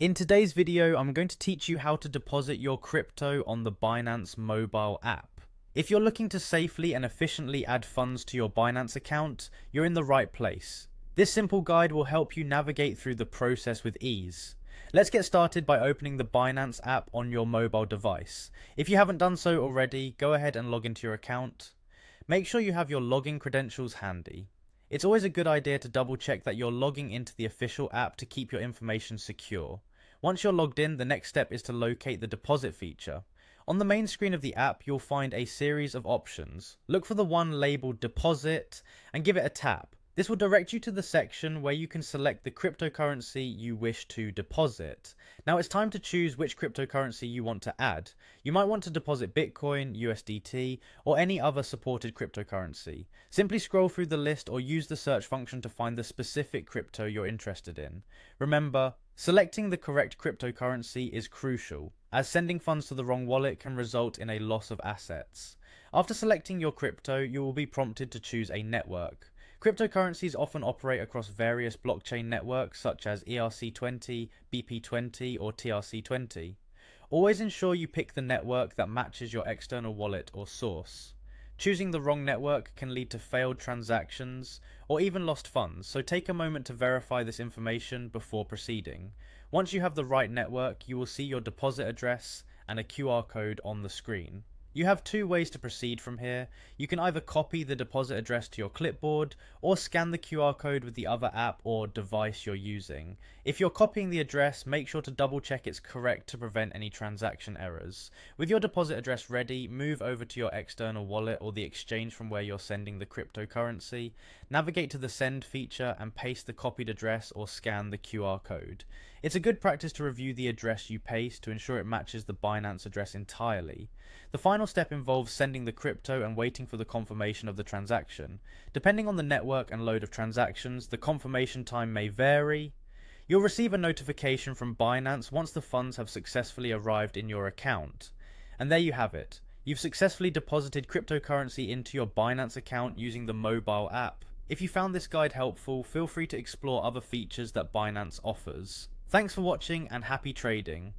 In today's video, I'm going to teach you how to deposit your crypto on the Binance mobile app. If you're looking to safely and efficiently add funds to your Binance account, you're in the right place. This simple guide will help you navigate through the process with ease. Let's get started by opening the Binance app on your mobile device. If you haven't done so already, go ahead and log into your account. Make sure you have your login credentials handy. It's always a good idea to double check that you're logging into the official app to keep your information secure. Once you're logged in, the next step is to locate the deposit feature. On the main screen of the app, you'll find a series of options. Look for the one labeled Deposit and give it a tap. This will direct you to the section where you can select the cryptocurrency you wish to deposit. Now it's time to choose which cryptocurrency you want to add. You might want to deposit Bitcoin, USDT, or any other supported cryptocurrency. Simply scroll through the list or use the search function to find the specific crypto you're interested in. Remember, selecting the correct cryptocurrency is crucial, as sending funds to the wrong wallet can result in a loss of assets. After selecting your crypto, you will be prompted to choose a network. Cryptocurrencies often operate across various blockchain networks such as ERC20, BP20, or TRC20. Always ensure you pick the network that matches your external wallet or source. Choosing the wrong network can lead to failed transactions or even lost funds, so take a moment to verify this information before proceeding. Once you have the right network, you will see your deposit address and a QR code on the screen. You have two ways to proceed from here. You can either copy the deposit address to your clipboard or scan the QR code with the other app or device you're using. If you're copying the address, make sure to double check it's correct to prevent any transaction errors. With your deposit address ready, move over to your external wallet or the exchange from where you're sending the cryptocurrency. Navigate to the send feature and paste the copied address or scan the QR code. It's a good practice to review the address you paste to ensure it matches the Binance address entirely. The final step involves sending the crypto and waiting for the confirmation of the transaction. Depending on the network and load of transactions, the confirmation time may vary. You'll receive a notification from Binance once the funds have successfully arrived in your account. And there you have it. You've successfully deposited cryptocurrency into your Binance account using the mobile app. If you found this guide helpful, feel free to explore other features that Binance offers. Thanks for watching and happy trading.